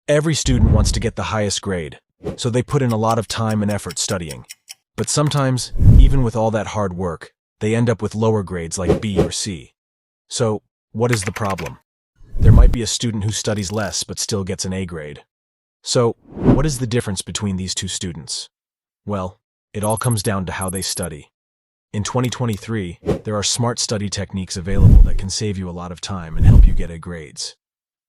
Every student wants to get the highest grade, so they put in a lot of time and effort studying. But sometimes, even with all that hard work, they end up with lower grades like B or C. So, what is the problem? There might be a student who studies less but still gets an A grade. So, what is the difference between these two students? Well, it all comes down to how they study. In 2023, there are smart study techniques available that can save you a lot of time and help you get A grades.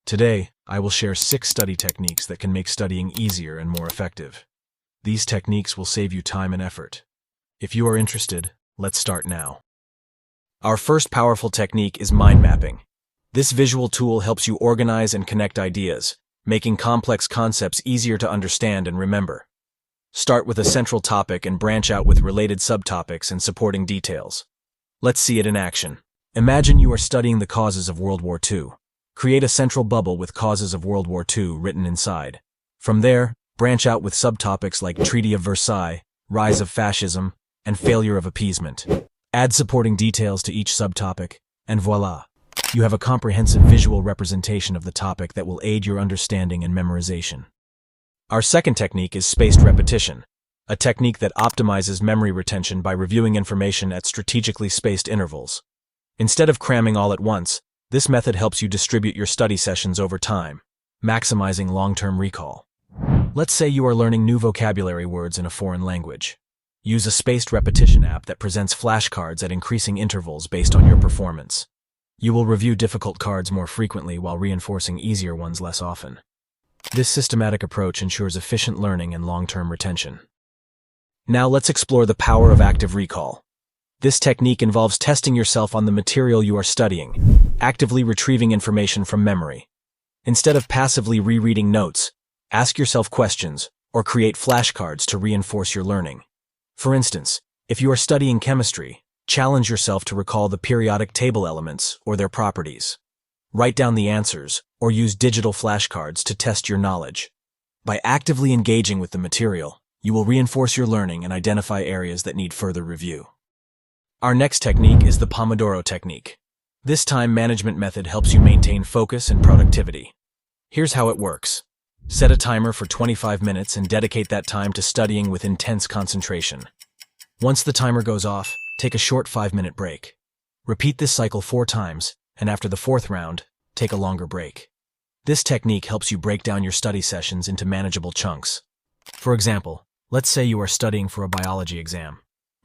Today, I will share 6 study techniques that can make studying easier and more effective. These techniques will save you time and effort. If you are interested, let's start now. Our first powerful technique is mind mapping. This visual tool helps you organize and connect ideas, making complex concepts easier to understand and remember. Start with a central topic and branch out with related subtopics and supporting details. Let's see it in action. Imagine you are studying the causes of World War II. Create a central bubble with causes of World War II written inside. From there, branch out with subtopics like Treaty of Versailles, Rise of Fascism, and Failure of Appeasement. Add supporting details to each subtopic, and voila! You have a comprehensive visual representation of the topic that will aid your understanding and memorization. Our second technique is spaced repetition, a technique that optimizes memory retention by reviewing information at strategically spaced intervals. Instead of cramming all at once, this method helps you distribute your study sessions over time, maximizing long-term recall. Let's say you are learning new vocabulary words in a foreign language. Use a spaced repetition app that presents flashcards at increasing intervals based on your performance. You will review difficult cards more frequently while reinforcing easier ones less often. This systematic approach ensures efficient learning and long-term retention. Now let's explore the power of active recall. This technique involves testing yourself on the material you are studying, actively retrieving information from memory. Instead of passively rereading notes, ask yourself questions or create flashcards to reinforce your learning. For instance, if you are studying chemistry, challenge yourself to recall the periodic table elements or their properties. Write down the answers or use digital flashcards to test your knowledge. By actively engaging with the material, you will reinforce your learning and identify areas that need further review. Our next technique is the Pomodoro Technique. This time management method helps you maintain focus and productivity. Here's how it works. Set a timer for 25 minutes and dedicate that time to studying with intense concentration. Once the timer goes off, take a short 5-minute break. Repeat this cycle 4 times, and after the 4th round, take a longer break. This technique helps you break down your study sessions into manageable chunks. For example, let's say you are studying for a biology exam.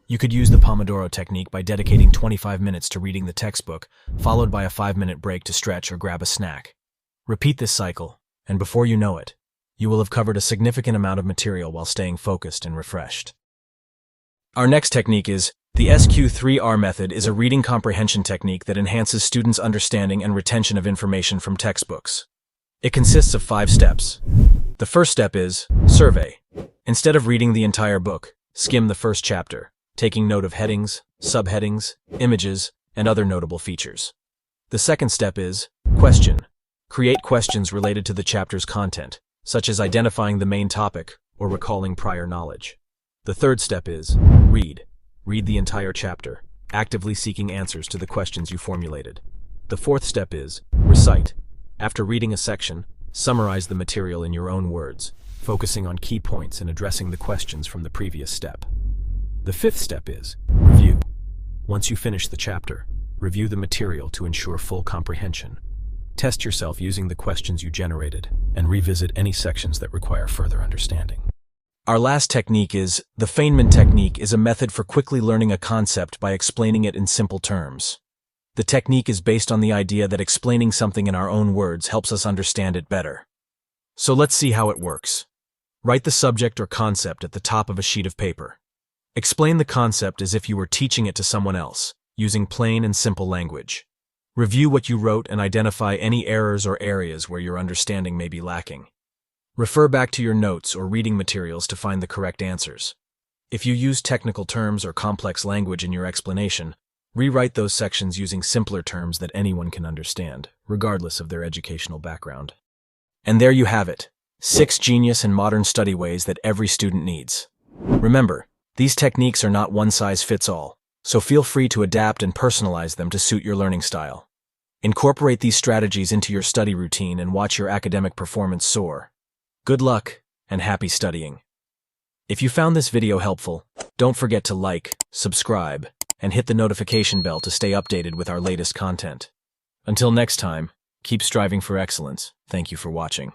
You could use the Pomodoro technique by dedicating 25 minutes to reading the textbook, followed by a 5-minute break to stretch or grab a snack. Repeat this cycle, and before you know it, you will have covered a significant amount of material while staying focused and refreshed. Our next technique is the SQ3R Method is a reading comprehension technique that enhances students' understanding and retention of information from textbooks. It consists of 5 steps. The first step is survey. Instead of reading the entire book, skim the first chapter, taking note of headings, subheadings, images, and other notable features. The second step is question. Create questions related to the chapter's content, such as identifying the main topic or recalling prior knowledge. The third step is read. Read the entire chapter, actively seeking answers to the questions you formulated. The fourth step is recite. After reading a section, summarize the material in your own words, focusing on key points and addressing the questions from the previous step. The fifth step is review. Once you finish the chapter, review the material to ensure full comprehension. Test yourself using the questions you generated and revisit any sections that require further understanding. Our last technique is the Feynman technique is a method for quickly learning a concept by explaining it in simple terms. The technique is based on the idea that explaining something in our own words helps us understand it better. So let's see how it works. Write the subject or concept at the top of a sheet of paper. Explain the concept as if you were teaching it to someone else, using plain and simple language. Review what you wrote and identify any errors or areas where your understanding may be lacking. Refer back to your notes or reading materials to find the correct answers. If you use technical terms or complex language in your explanation, rewrite those sections using simpler terms that anyone can understand, regardless of their educational background. And there you have it, 6 genius and modern study ways that every student needs. Remember, these techniques are not one-size-fits-all, so feel free to adapt and personalize them to suit your learning style. Incorporate these strategies into your study routine and watch your academic performance soar. Good luck and happy studying. If you found this video helpful, don't forget to like, subscribe, and hit the notification bell to stay updated with our latest content. Until next time, keep striving for excellence. Thank you for watching.